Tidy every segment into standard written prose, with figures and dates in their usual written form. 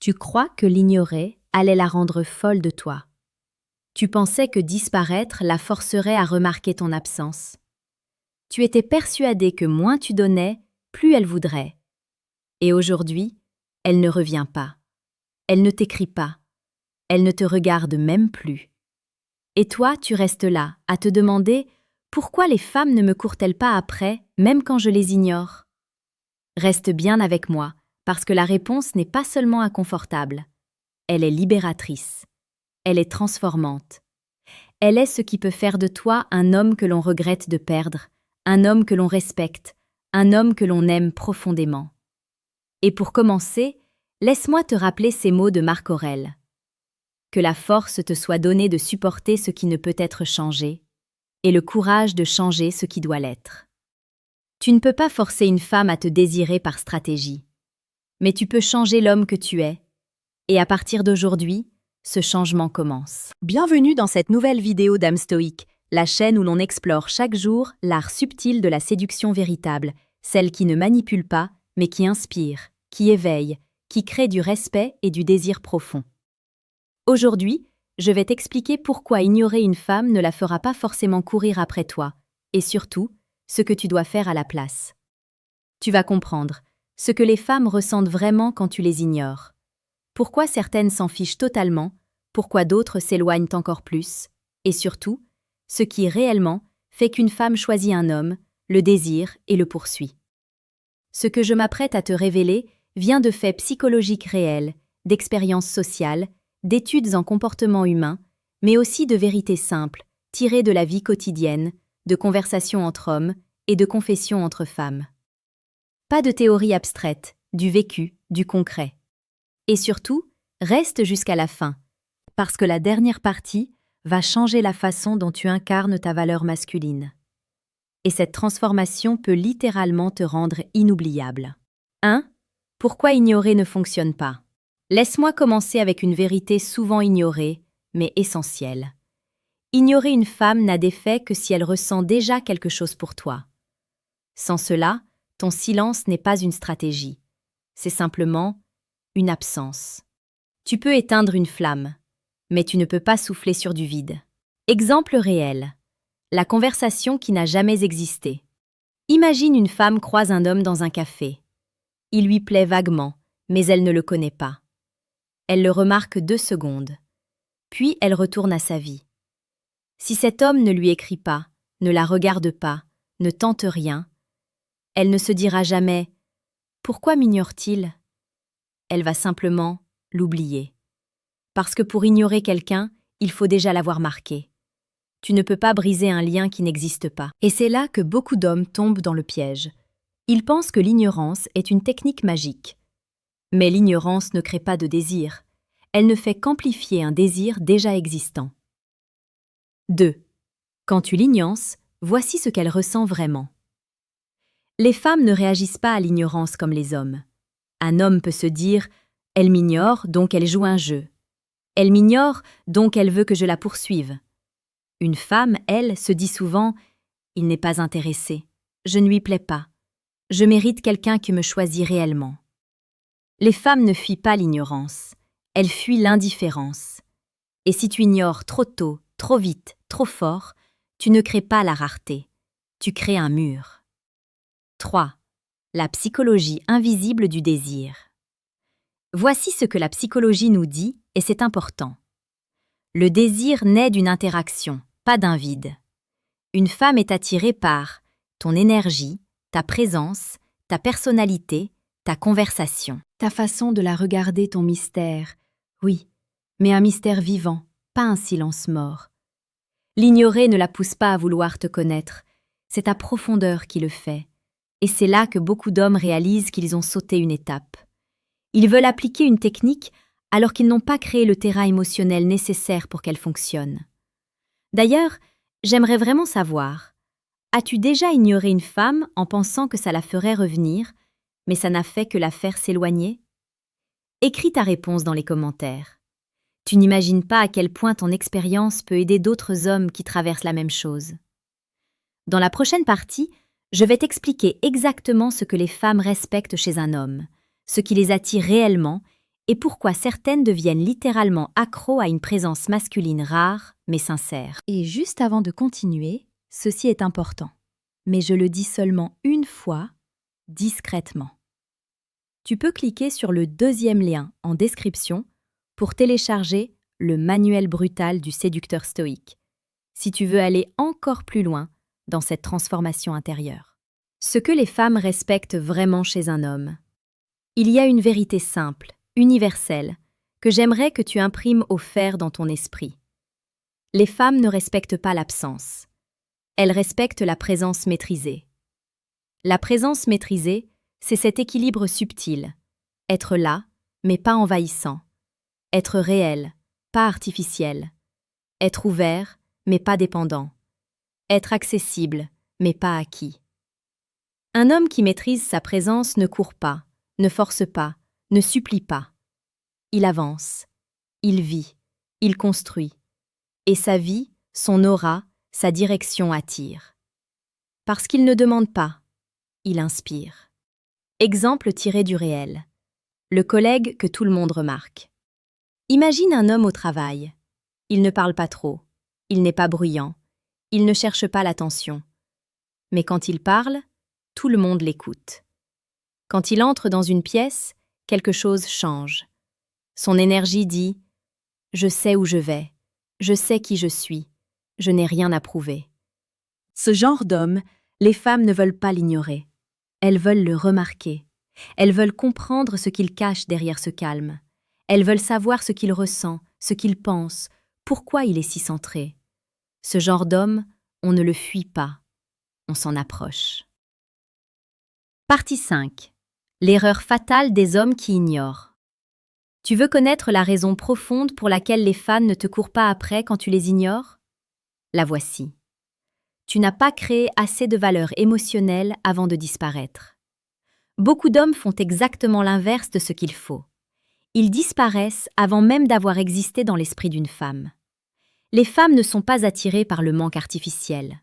Tu crois que l'ignorer allait la rendre folle de toi. Tu pensais que disparaître la forcerait à remarquer ton absence. Tu étais persuadé que moins tu donnais, plus elle voudrait. Et aujourd'hui, elle ne revient pas. Elle ne t'écrit pas. Elle ne te regarde même plus. Et toi, tu restes là, à te demander pourquoi les femmes ne me courent-elles pas après, même quand je les ignore? Reste bien avec moi, parce que la réponse n'est pas seulement inconfortable. Elle est libératrice. Elle est transformante. Elle est ce qui peut faire de toi un homme que l'on regrette de perdre, un homme que l'on respecte, un homme que l'on aime profondément. Et pour commencer, laisse-moi te rappeler ces mots de Marc Aurèle. Que la force te soit donnée de supporter ce qui ne peut être changé, et le courage de changer ce qui doit l'être. Tu ne peux pas forcer une femme à te désirer par stratégie, mais tu peux changer l'homme que tu es, et à partir d'aujourd'hui, ce changement commence. Bienvenue dans cette nouvelle vidéo d'âme stoïque, la chaîne où l'on explore chaque jour l'art subtil de la séduction véritable, celle qui ne manipule pas, mais qui inspire, qui éveille, qui crée du respect et du désir profond. Aujourd'hui, je vais t'expliquer pourquoi ignorer une femme ne la fera pas forcément courir après toi, et surtout, ce que tu dois faire à la place. Tu vas comprendre ce que les femmes ressentent vraiment quand tu les ignores. Pourquoi certaines s'en fichent totalement, pourquoi d'autres s'éloignent encore plus, et surtout, ce qui réellement fait qu'une femme choisit un homme, le désire et le poursuit. Ce que je m'apprête à te révéler vient de faits psychologiques réels, d'expériences sociales, d'études en comportement humain, mais aussi de vérités simples, tirées de la vie quotidienne, de conversations entre hommes et de confessions entre femmes. Pas de théorie abstraite, du vécu, du concret. Et surtout, reste jusqu'à la fin, parce que la dernière partie va changer la façon dont tu incarnes ta valeur masculine. Et cette transformation peut littéralement te rendre inoubliable. 1. Pourquoi ignorer ne fonctionne pas? Laisse-moi commencer avec une vérité souvent ignorée, mais essentielle. Ignorer une femme n'a d'effet que si elle ressent déjà quelque chose pour toi. Sans cela, ton silence n'est pas une stratégie. C'est simplement une absence. Tu peux éteindre une flamme, mais tu ne peux pas souffler sur du vide. Exemple réel. La conversation qui n'a jamais existé. Imagine une femme croise un homme dans un café. Il lui plaît vaguement, mais elle ne le connaît pas. Elle le remarque 2 secondes. Puis elle retourne à sa vie. Si cet homme ne lui écrit pas, ne la regarde pas, ne tente rien, elle ne se dira jamais « Pourquoi m'ignore-t-il » Elle va simplement l'oublier. Parce que pour ignorer quelqu'un, il faut déjà l'avoir marqué. Tu ne peux pas briser un lien qui n'existe pas. Et c'est là que beaucoup d'hommes tombent dans le piège. Ils pensent que l'ignorance est une technique magique. Mais l'ignorance ne crée pas de désir. Elle ne fait qu'amplifier un désir déjà existant. 2. Quand tu l'ignores, voici ce qu'elle ressent vraiment. Les femmes ne réagissent pas à l'ignorance comme les hommes. Un homme peut se dire « Elle m'ignore, donc elle joue un jeu. Elle m'ignore, donc elle veut que je la poursuive. » Une femme, elle, se dit souvent « Il n'est pas intéressé. Je ne lui plais pas. Je mérite quelqu'un qui me choisit réellement. » Les femmes ne fuient pas l'ignorance. Elles fuient l'indifférence. Et si tu ignores trop tôt, trop vite, trop fort, tu ne crées pas la rareté. Tu crées un mur. 3. La psychologie invisible du désir. Voici ce que la psychologie nous dit, et c'est important. Le désir naît d'une interaction, pas d'un vide. Une femme est attirée par ton énergie, ta présence, ta personnalité, ta conversation. Ta façon de la regarder, ton mystère. Oui, mais un mystère vivant, pas un silence mort. L'ignorer ne la pousse pas à vouloir te connaître. C'est ta profondeur qui le fait. Et c'est là que beaucoup d'hommes réalisent qu'ils ont sauté une étape. Ils veulent appliquer une technique alors qu'ils n'ont pas créé le terrain émotionnel nécessaire pour qu'elle fonctionne. D'ailleurs, j'aimerais vraiment savoir, as-tu déjà ignoré une femme en pensant que ça la ferait revenir, mais ça n'a fait que la faire s'éloigner? Écris ta réponse dans les commentaires. Tu n'imagines pas à quel point ton expérience peut aider d'autres hommes qui traversent la même chose. Dans la prochaine partie, je vais t'expliquer exactement ce que les femmes respectent chez un homme, ce qui les attire réellement et pourquoi certaines deviennent littéralement accros à une présence masculine rare, mais sincère. Et juste avant de continuer, ceci est important. Mais je le dis seulement une fois, discrètement. Tu peux cliquer sur le deuxième lien en description pour télécharger le manuel brutal du séducteur stoïque, si tu veux aller encore plus loin dans cette transformation intérieure. Ce que les femmes respectent vraiment chez un homme. Il y a une vérité simple, universelle, que j'aimerais que tu imprimes au fer dans ton esprit. Les femmes ne respectent pas l'absence. Elles respectent la présence maîtrisée. La présence maîtrisée, c'est cet équilibre subtil. Être là, mais pas envahissant. Être réel, pas artificiel. Être ouvert, mais pas dépendant. Être accessible, mais pas acquis. Un homme qui maîtrise sa présence ne court pas, ne force pas, ne supplie pas. Il avance, il vit, il construit. Et sa vie, son aura, sa direction attire. Parce qu'il ne demande pas, il inspire. Exemple tiré du réel. Le collègue que tout le monde remarque. Imagine un homme au travail. Il ne parle pas trop, il n'est pas bruyant, il ne cherche pas l'attention. Mais quand il parle, tout le monde l'écoute. Quand il entre dans une pièce, quelque chose change. Son énergie dit « Je sais où je vais, je sais qui je suis, je n'ai rien à prouver ». Ce genre d'homme, les femmes ne veulent pas l'ignorer. Elles veulent le remarquer. Elles veulent comprendre ce qu'il cache derrière ce calme. Elles veulent savoir ce qu'il ressent, ce qu'il pense, pourquoi il est si centré. Ce genre d'homme, on ne le fuit pas, on s'en approche. Partie 5. L'erreur fatale des hommes qui ignorent. Tu veux connaître la raison profonde pour laquelle les fans ne te courent pas après quand tu les ignores? La voici. Tu n'as pas créé assez de valeur émotionnelle avant de disparaître. Beaucoup d'hommes font exactement l'inverse de ce qu'il faut. Ils disparaissent avant même d'avoir existé dans l'esprit d'une femme. Les femmes ne sont pas attirées par le manque artificiel.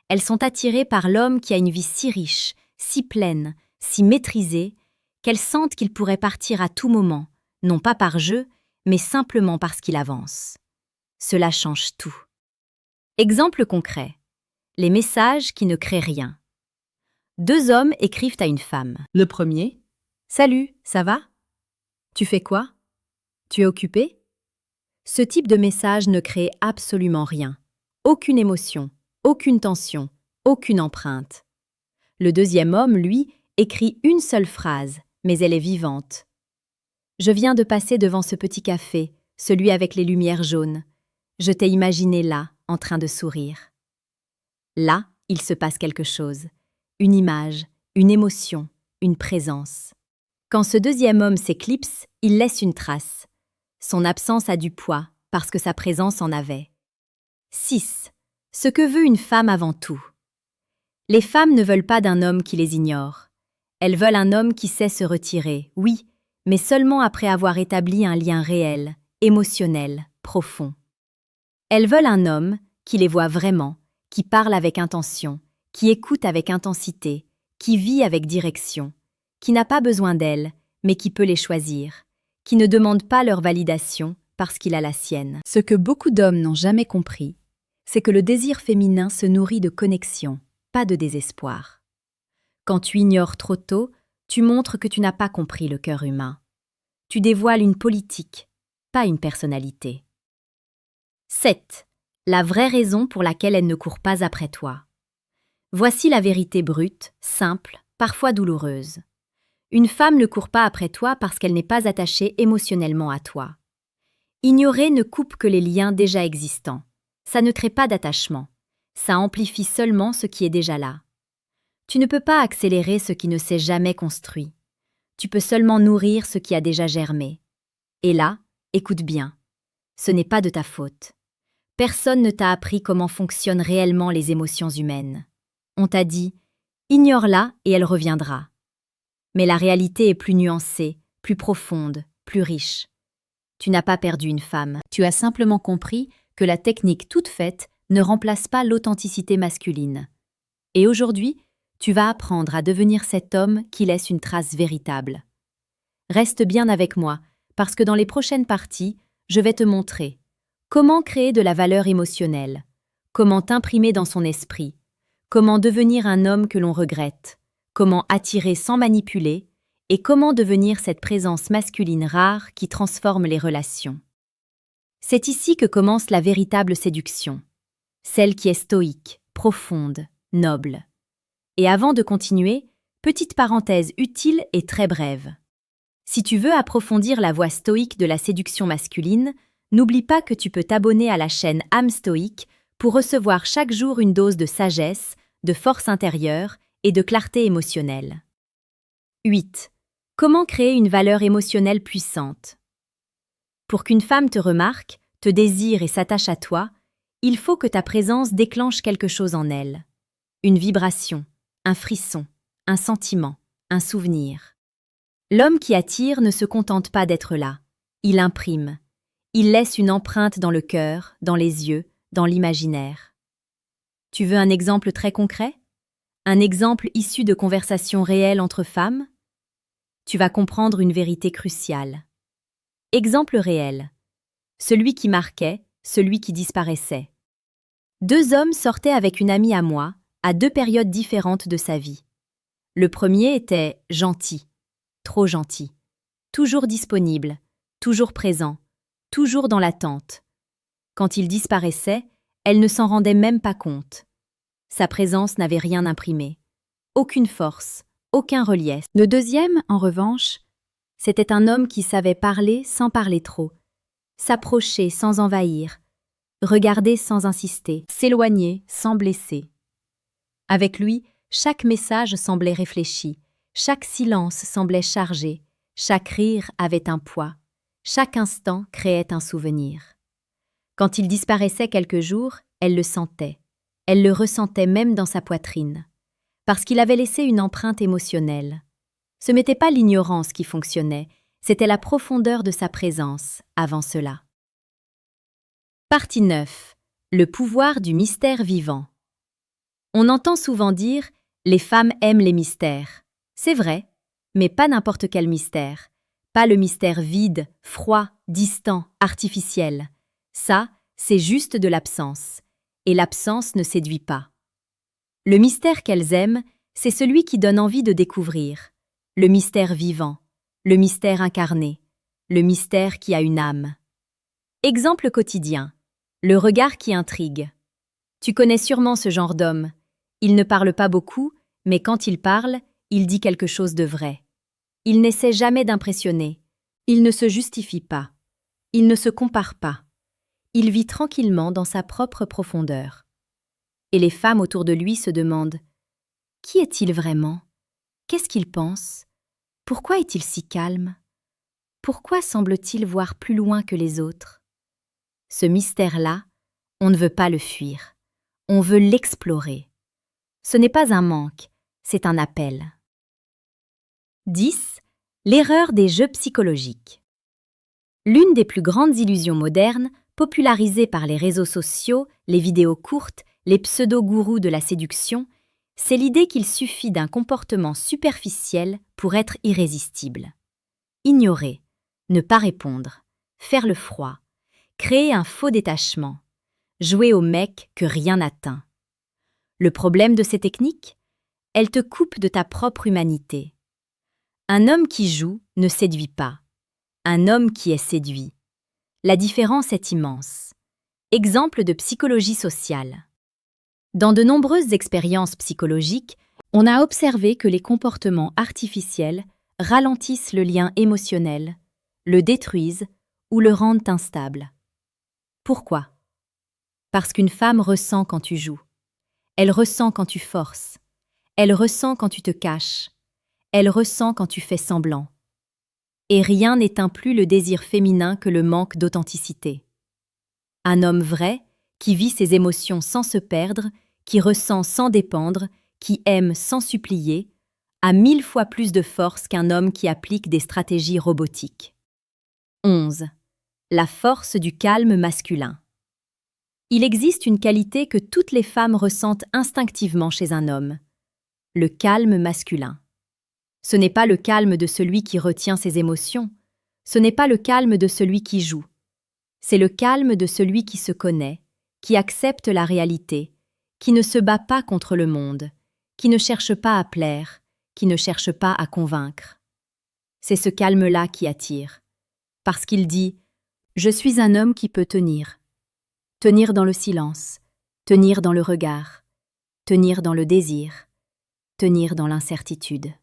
Elles sont attirées par l'homme qui a une vie si riche, si pleine, si maîtrisée, qu'elles sentent qu'il pourrait partir à tout moment, non pas par jeu, mais simplement parce qu'il avance. Cela change tout. Exemple concret. Les messages qui ne créent rien. 2 hommes écrivent à une femme. Le premier. Salut, ça va? Tu fais quoi? Tu es occupé? Ce type de message ne crée absolument rien. Aucune émotion, aucune tension, aucune empreinte. Le deuxième homme, lui, écrit une seule phrase, mais elle est vivante. Je viens de passer devant ce petit café, celui avec les lumières jaunes. Je t'ai imaginé là, en train de sourire. Là, il se passe quelque chose. Une image, une émotion, une présence. Quand ce deuxième homme s'éclipse, il laisse une trace. Son absence a du poids, parce que sa présence en avait. 6. Ce que veut une femme avant tout. Les femmes ne veulent pas d'un homme qui les ignore. Elles veulent un homme qui sait se retirer, oui, mais seulement après avoir établi un lien réel, émotionnel, profond. Elles veulent un homme qui les voit vraiment, qui parle avec intention, qui écoute avec intensité, qui vit avec direction, qui n'a pas besoin d'elles, mais qui peut les choisir, qui ne demande pas leur validation parce qu'il a la sienne. Ce que beaucoup d'hommes n'ont jamais compris, c'est que le désir féminin se nourrit de connexion, pas de désespoir. Quand tu ignores trop tôt, tu montres que tu n'as pas compris le cœur humain. Tu dévoiles une politique, pas une personnalité. 7. La vraie raison pour laquelle elle ne court pas après toi. Voici la vérité brute, simple, parfois douloureuse. Une femme ne court pas après toi parce qu'elle n'est pas attachée émotionnellement à toi. Ignorer ne coupe que les liens déjà existants. Ça ne crée pas d'attachement. Ça amplifie seulement ce qui est déjà là. Tu ne peux pas accélérer ce qui ne s'est jamais construit. Tu peux seulement nourrir ce qui a déjà germé. Et là, écoute bien. Ce n'est pas de ta faute. Personne ne t'a appris comment fonctionnent réellement les émotions humaines. On t'a dit « ignore-la et elle reviendra ». Mais la réalité est plus nuancée, plus profonde, plus riche. Tu n'as pas perdu une femme. Tu as simplement compris que la technique toute faite ne remplace pas l'authenticité masculine. Et aujourd'hui, tu vas apprendre à devenir cet homme qui laisse une trace véritable. Reste bien avec moi, parce que dans les prochaines parties, je vais te montrer comment créer de la valeur émotionnelle, comment t'imprimer dans son esprit, comment devenir un homme que l'on regrette, comment attirer sans manipuler et comment devenir cette présence masculine rare qui transforme les relations. C'est ici que commence la véritable séduction, celle qui est stoïque, profonde, noble. Et avant de continuer, petite parenthèse utile et très brève. Si tu veux approfondir la voie stoïque de la séduction masculine, n'oublie pas que tu peux t'abonner à la chaîne Âme Stoïque pour recevoir chaque jour une dose de sagesse, de force intérieure et de clarté émotionnelle. 8. Comment créer une valeur émotionnelle puissante? Pour qu'une femme te remarque, te désire et s'attache à toi, il faut que ta présence déclenche quelque chose en elle. Une vibration, un frisson, un sentiment, un souvenir. L'homme qui attire ne se contente pas d'être là. Il imprime. Il laisse une empreinte dans le cœur, dans les yeux, dans l'imaginaire. Tu veux un exemple très concret? Un exemple issu de conversations réelles entre femmes? Tu vas comprendre une vérité cruciale. Exemple réel. Celui qui marquait, celui qui disparaissait. 2 hommes sortaient avec une amie à moi, à 2 périodes différentes de sa vie. Le premier était gentil, trop gentil, toujours disponible, toujours présent, toujours dans l'attente. Quand il disparaissait, elle ne s'en rendait même pas compte. Sa présence n'avait rien imprimé. Aucune force, aucun relief. Le deuxième, en revanche, c'était un homme qui savait parler sans parler trop, s'approcher sans envahir, regarder sans insister, s'éloigner sans blesser. Avec lui, chaque message semblait réfléchi, chaque silence semblait chargé, chaque rire avait un poids, chaque instant créait un souvenir. Quand il disparaissait quelques jours, elle le sentait. Elle le ressentait même dans sa poitrine, parce qu'il avait laissé une empreinte émotionnelle. Ce n'était pas l'ignorance qui fonctionnait, c'était la profondeur de sa présence avant cela. Partie 9. Le pouvoir du mystère vivant. On entend souvent dire « les femmes aiment les mystères ». C'est vrai, mais pas n'importe quel mystère. Pas le mystère vide, froid, distant, artificiel. Ça, c'est juste de l'absence. Et l'absence ne séduit pas. Le mystère qu'elles aiment, c'est celui qui donne envie de découvrir. Le mystère vivant, le mystère incarné, le mystère qui a une âme. Exemple quotidien, le regard qui intrigue. Tu connais sûrement ce genre d'homme. Il ne parle pas beaucoup, mais quand il parle, il dit quelque chose de vrai. Il n'essaie jamais d'impressionner. Il ne se justifie pas. Il ne se compare pas. Il vit tranquillement dans sa propre profondeur. Et les femmes autour de lui se demandent « Qui est-il vraiment? Qu'est-ce qu'il pense? Pourquoi est-il si calme? Pourquoi semble-t-il voir plus loin que les autres ?» Ce mystère-là, on ne veut pas le fuir. On veut l'explorer. Ce n'est pas un manque, c'est un appel. 10. L'erreur des jeux psychologiques. L'une des plus grandes illusions modernes, popularisées par les réseaux sociaux, les vidéos courtes, les pseudo-gourous de la séduction, c'est l'idée qu'il suffit d'un comportement superficiel pour être irrésistible. Ignorer, ne pas répondre, faire le froid, créer un faux détachement, jouer au mec que rien n'atteint. Le problème de ces techniques? Elles te coupent de ta propre humanité. Un homme qui joue ne séduit pas. Un homme qui est séduit. La différence est immense. Exemple de psychologie sociale. Dans de nombreuses expériences psychologiques, on a observé que les comportements artificiels ralentissent le lien émotionnel, le détruisent ou le rendent instable. Pourquoi? Parce qu'une femme ressent quand tu joues. Elle ressent quand tu forces. Elle ressent quand tu te caches. Elle ressent quand tu fais semblant. Et rien n'éteint plus le désir féminin que le manque d'authenticité. Un homme vrai, qui vit ses émotions sans se perdre, qui ressent sans dépendre, qui aime sans supplier, a 1000 fois plus de force qu'un homme qui applique des stratégies robotiques. 11. La force du calme masculin. Il existe une qualité que toutes les femmes ressentent instinctivement chez un homme, le calme masculin. Ce n'est pas le calme de celui qui retient ses émotions, ce n'est pas le calme de celui qui joue. C'est le calme de celui qui se connaît, qui accepte la réalité, qui ne se bat pas contre le monde, qui ne cherche pas à plaire, qui ne cherche pas à convaincre. C'est ce calme-là qui attire, parce qu'il dit « Je suis un homme qui peut tenir. Tenir dans le silence, tenir dans le regard, tenir dans le désir, tenir dans l'incertitude. »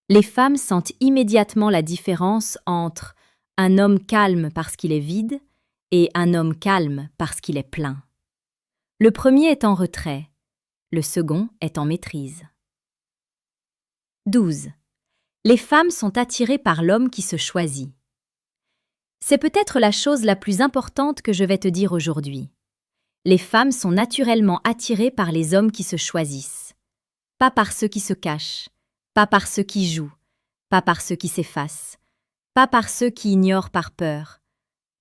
Les femmes sentent immédiatement la différence entre un homme calme parce qu'il est vide et un homme calme parce qu'il est plein. Le premier est en retrait, le second est en maîtrise. 12. Les femmes sont attirées par l'homme qui se choisit. C'est peut-être la chose la plus importante que je vais te dire aujourd'hui. Les femmes sont naturellement attirées par les hommes qui se choisissent. Pas par ceux qui se cachent, pas par ceux qui jouent, pas par ceux qui s'effacent, pas par ceux qui ignorent par peur,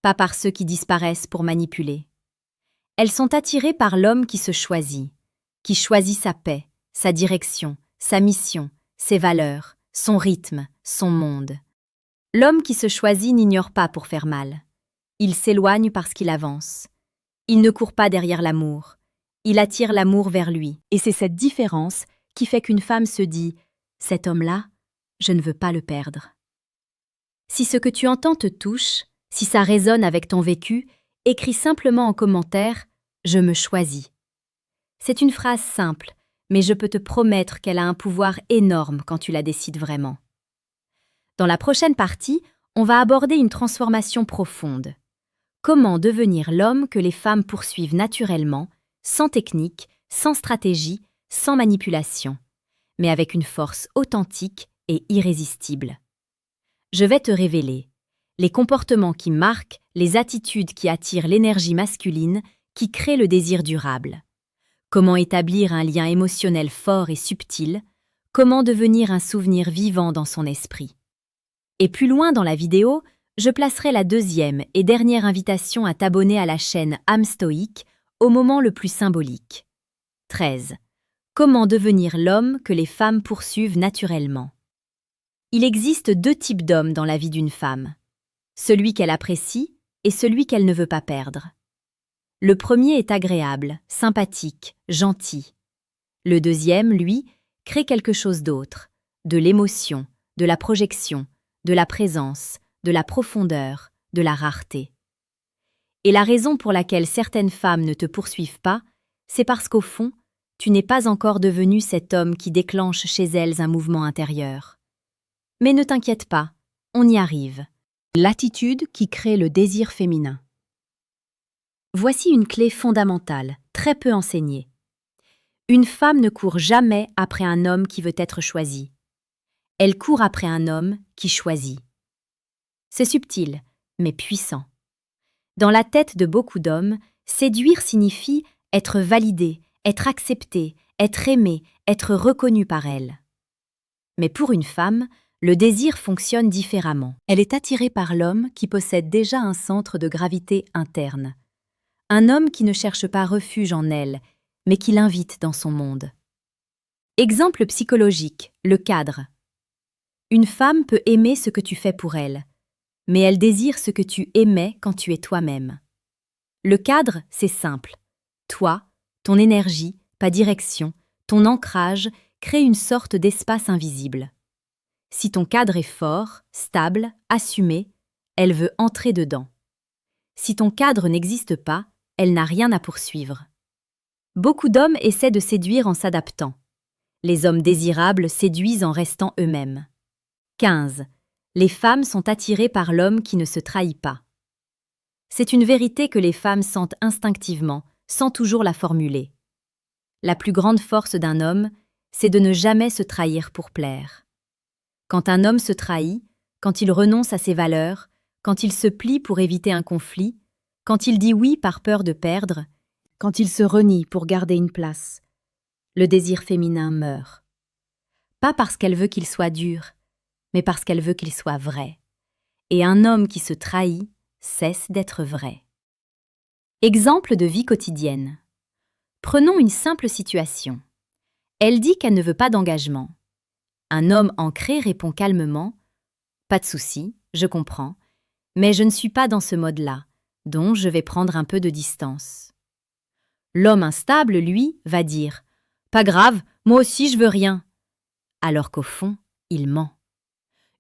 pas par ceux qui disparaissent pour manipuler. Elles sont attirées par l'homme qui se choisit sa paix, sa direction, sa mission, ses valeurs, son rythme, son monde. L'homme qui se choisit n'ignore pas pour faire mal. Il s'éloigne parce qu'il avance. Il ne court pas derrière l'amour. Il attire l'amour vers lui. Et c'est cette différence qui fait qu'une femme se dit « Cet homme-là, je ne veux pas le perdre. » Si ce que tu entends te touche, si ça résonne avec ton vécu, écris simplement en commentaire « Je me choisis ». C'est une phrase simple, mais je peux te promettre qu'elle a un pouvoir énorme quand tu la décides vraiment. Dans la prochaine partie, on va aborder une transformation profonde. Comment devenir l'homme que les femmes poursuivent naturellement, sans technique, sans stratégie, sans manipulation, mais avec une force authentique et irrésistible. Je vais te révéler les comportements qui marquent, les attitudes qui attirent l'énergie masculine, qui créent le désir durable. Comment établir un lien émotionnel fort et subtil, comment devenir un souvenir vivant dans son esprit. Et plus loin dans la vidéo, je placerai la deuxième et dernière invitation à t'abonner à la chaîne Âme Stoïque au moment le plus symbolique. 13. Comment devenir l'homme que les femmes poursuivent naturellement. Il existe deux types d'hommes dans la vie d'une femme. Celui qu'elle apprécie et celui qu'elle ne veut pas perdre. Le premier est agréable, sympathique, gentil. Le deuxième, lui, crée quelque chose d'autre, de l'émotion, de la projection, de la présence, de la profondeur, de la rareté. Et la raison pour laquelle certaines femmes ne te poursuivent pas, c'est parce qu'au fond, tu n'es pas encore devenu cet homme qui déclenche chez elles un mouvement intérieur. Mais ne t'inquiète pas, on y arrive. L'attitude qui crée le désir féminin. Voici une clé fondamentale, très peu enseignée. Une femme ne court jamais après un homme qui veut être choisi. Elle court après un homme qui choisit. C'est subtil, mais puissant. Dans la tête de beaucoup d'hommes, séduire signifie être validé, être accepté, être aimé, être reconnu par elle. Mais pour une femme, le désir fonctionne différemment. Elle est attirée par l'homme qui possède déjà un centre de gravité interne. Un homme qui ne cherche pas refuge en elle, mais qui l'invite dans son monde. Exemple psychologique, le cadre. Une femme peut aimer ce que tu fais pour elle, mais elle désire ce que tu aimais quand tu es toi-même. Le cadre, c'est simple. Toi, ton énergie, ta direction, ton ancrage créent une sorte d'espace invisible. Si ton cadre est fort, stable, assumé, elle veut entrer dedans. Si ton cadre n'existe pas, elle n'a rien à poursuivre. Beaucoup d'hommes essaient de séduire en s'adaptant. Les hommes désirables séduisent en restant eux-mêmes. 15. Les femmes sont attirées par l'homme qui ne se trahit pas. C'est une vérité que les femmes sentent instinctivement, sans toujours la formuler. La plus grande force d'un homme, c'est de ne jamais se trahir pour plaire. Quand un homme se trahit, quand il renonce à ses valeurs, quand il se plie pour éviter un conflit, quand il dit oui par peur de perdre, quand il se renie pour garder une place, le désir féminin meurt. Pas parce qu'elle veut qu'il soit dur, mais parce qu'elle veut qu'il soit vrai. Et un homme qui se trahit cesse d'être vrai. Exemple de vie quotidienne. Prenons une simple situation. Elle dit qu'elle ne veut pas d'engagement. Un homme ancré répond calmement « Pas de souci, je comprends, mais je ne suis pas dans ce mode-là, donc je vais prendre un peu de distance. L'homme instable, lui, va dire « Pas grave, moi aussi je veux rien », alors qu'au fond, il ment.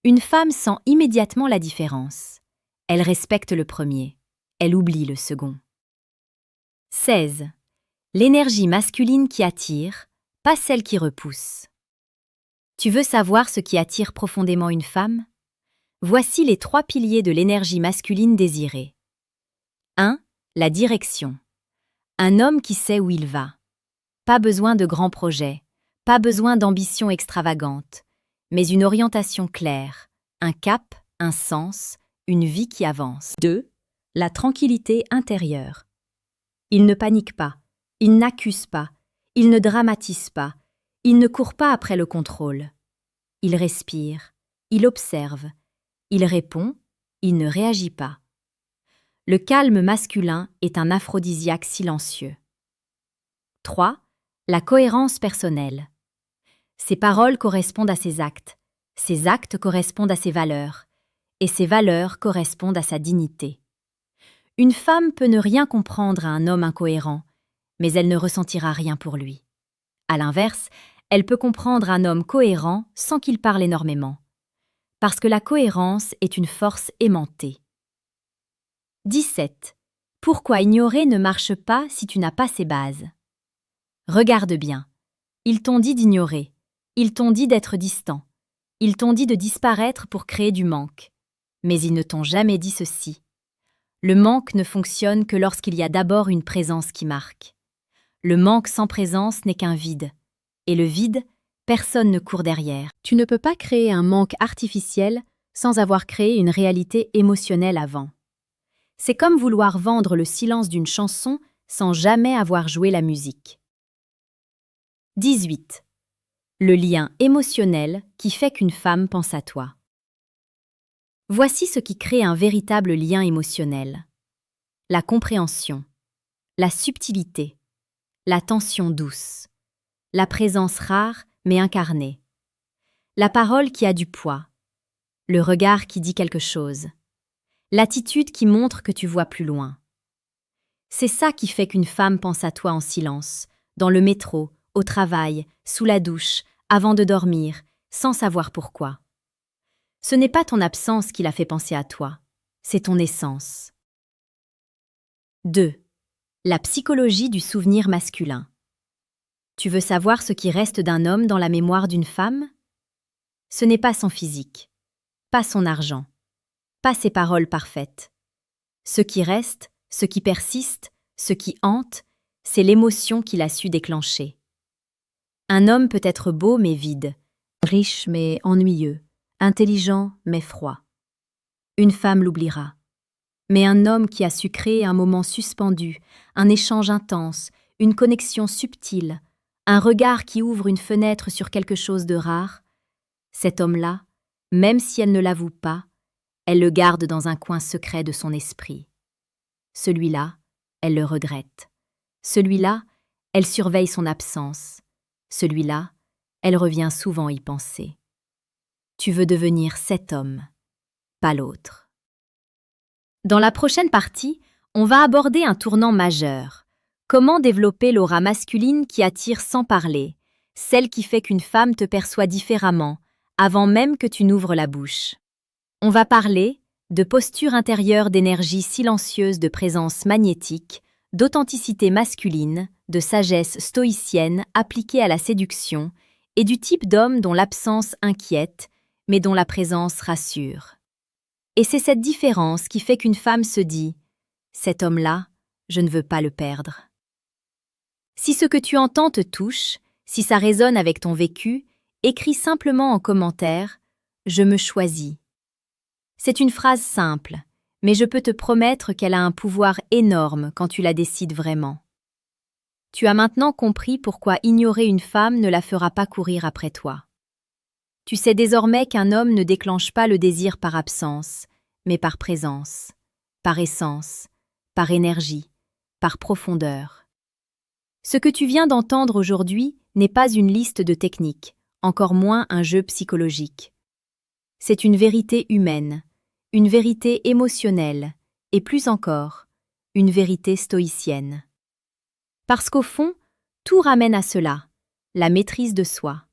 Une femme sent immédiatement la différence. Elle respecte le premier, elle oublie le second. 16. L'énergie masculine qui attire, pas celle qui repousse. Tu veux savoir ce qui attire profondément une femme? Voici les 3 piliers de l'énergie masculine désirée. 1. La direction. Un homme qui sait où il va. Pas besoin de grands projets, pas besoin d'ambitions extravagantes, mais une orientation claire, un cap, un sens, une vie qui avance. 2. La tranquillité intérieure. Il ne panique pas, il n'accuse pas, il ne dramatise pas, il ne court pas après le contrôle. Il respire, il observe, il répond, il ne réagit pas. Le calme masculin est un aphrodisiaque silencieux. 3. La cohérence personnelle. Ses paroles correspondent à ses actes correspondent à ses valeurs, et ses valeurs correspondent à sa dignité. Une femme peut ne rien comprendre à un homme incohérent, mais elle ne ressentira rien pour lui. À l'inverse, elle peut comprendre un homme cohérent sans qu'il parle énormément, parce que la cohérence est une force aimantée. 17. Pourquoi ignorer ne marche pas si tu n'as pas ces bases? Regarde bien. Ils t'ont dit d'ignorer. Ils t'ont dit d'être distant. Ils t'ont dit de disparaître pour créer du manque. Mais ils ne t'ont jamais dit ceci. Le manque ne fonctionne que lorsqu'il y a d'abord une présence qui marque. Le manque sans présence n'est qu'un vide. Et le vide, personne ne court derrière. Tu ne peux pas créer un manque artificiel sans avoir créé une réalité émotionnelle avant. C'est comme vouloir vendre le silence d'une chanson sans jamais avoir joué la musique. 18. Le lien émotionnel qui fait qu'une femme pense à toi. Voici ce qui crée un véritable lien émotionnel. La compréhension, la subtilité, la tension douce, la présence rare mais incarnée, la parole qui a du poids, le regard qui dit quelque chose, l'attitude qui montre que tu vois plus loin. C'est ça qui fait qu'une femme pense à toi en silence, dans le métro, au travail, sous la douche, avant de dormir, sans savoir pourquoi. Ce n'est pas ton absence qui la fait penser à toi, c'est ton essence. 2. La psychologie du souvenir masculin. Tu veux savoir ce qui reste d'un homme dans la mémoire d'une femme? Ce n'est pas son physique, pas son argent, pas ses paroles parfaites. Ce qui reste, ce qui persiste, ce qui hante, c'est l'émotion qu'il a su déclencher. Un homme peut être beau mais vide, riche mais ennuyeux, intelligent mais froid. Une femme l'oubliera. Mais un homme qui a su créer un moment suspendu, un échange intense, une connexion subtile, un regard qui ouvre une fenêtre sur quelque chose de rare, cet homme-là, même si elle ne l'avoue pas, elle le garde dans un coin secret de son esprit. Celui-là, elle le regrette. Celui-là, elle surveille son absence. Celui-là, elle revient souvent y penser. Tu veux devenir cet homme, pas l'autre. Dans la prochaine partie, on va aborder un tournant majeur. Comment développer l'aura masculine qui attire sans parler, celle qui fait qu'une femme te perçoit différemment, avant même que tu n'ouvres la bouche. On va parler de posture intérieure, d'énergie silencieuse, de présence magnétique, d'authenticité masculine, de sagesse stoïcienne appliquée à la séduction et du type d'homme dont l'absence inquiète, mais dont la présence rassure. Et c'est cette différence qui fait qu'une femme se dit « Cet homme-là, je ne veux pas le perdre ». Si ce que tu entends te touche, si ça résonne avec ton vécu, écris simplement en commentaire « Je me choisis ». C'est une phrase simple, mais je peux te promettre qu'elle a un pouvoir énorme quand tu la décides vraiment. Tu as maintenant compris pourquoi ignorer une femme ne la fera pas courir après toi. Tu sais désormais qu'un homme ne déclenche pas le désir par absence, mais par présence, par essence, par énergie, par profondeur. Ce que tu viens d'entendre aujourd'hui n'est pas une liste de techniques, encore moins un jeu psychologique. C'est une vérité humaine, une vérité émotionnelle, et plus encore, une vérité stoïcienne. Parce qu'au fond, tout ramène à cela, la maîtrise de soi.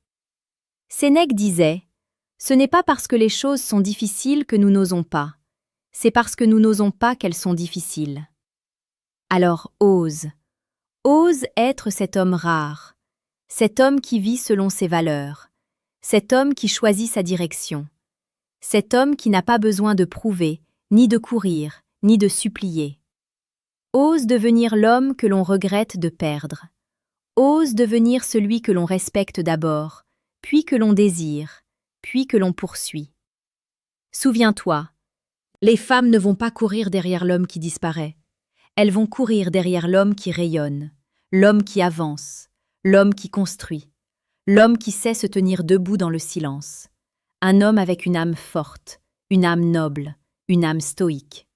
Sénèque disait « Ce n'est pas parce que les choses sont difficiles que nous n'osons pas, c'est parce que nous n'osons pas qu'elles sont difficiles. » Alors ose être cet homme rare, cet homme qui vit selon ses valeurs, cet homme qui choisit sa direction, cet homme qui n'a pas besoin de prouver, ni de courir, ni de supplier. Ose devenir l'homme que l'on regrette de perdre. Ose devenir celui que l'on respecte d'abord, puis que l'on désire, puis que l'on poursuit. Souviens-toi, les femmes ne vont pas courir derrière l'homme qui disparaît. Elles vont courir derrière l'homme qui rayonne, l'homme qui avance, l'homme qui construit, l'homme qui sait se tenir debout dans le silence. Un homme avec une âme forte, une âme noble, une âme stoïque.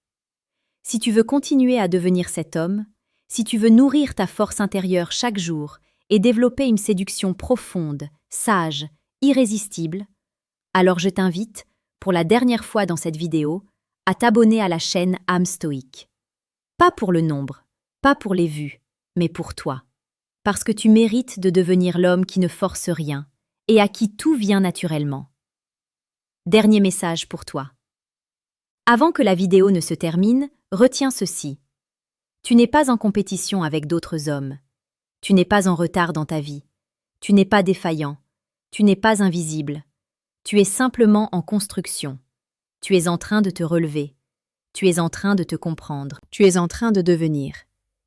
Si tu veux continuer à devenir cet homme, si tu veux nourrir ta force intérieure chaque jour et développer une séduction profonde, sage, irrésistible, alors je t'invite, pour la dernière fois dans cette vidéo, à t'abonner à la chaîne Âme Stoïque. Pas pour le nombre, pas pour les vues, mais pour toi. Parce que tu mérites de devenir l'homme qui ne force rien et à qui tout vient naturellement. Dernier message pour toi. Avant que la vidéo ne se termine, retiens ceci. Tu n'es pas en compétition avec d'autres hommes. Tu n'es pas en retard dans ta vie. Tu n'es pas défaillant. Tu n'es pas invisible. Tu es simplement en construction. Tu es en train de te relever. Tu es en train de te comprendre. Tu es en train de devenir.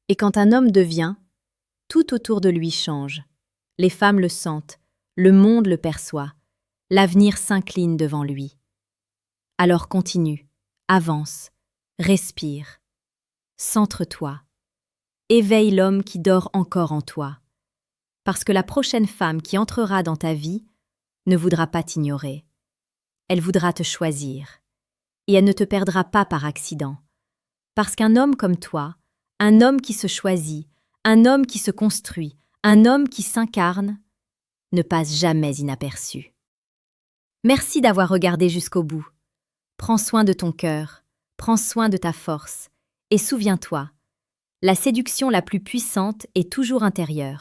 Et quand un homme devient, tout autour de lui change. Les femmes le sentent, le monde le perçoit. L'avenir s'incline devant lui. Alors continue, avance, respire. Centre-toi. Éveille l'homme qui dort encore en toi. Parce que la prochaine femme qui entrera dans ta vie ne voudra pas t'ignorer. Elle voudra te choisir. Et elle ne te perdra pas par accident. Parce qu'un homme comme toi, un homme qui se choisit, un homme qui se construit, un homme qui s'incarne, ne passe jamais inaperçu. Merci d'avoir regardé jusqu'au bout. Prends soin de ton cœur, prends soin de ta force, et souviens-toi, la séduction la plus puissante est toujours intérieure.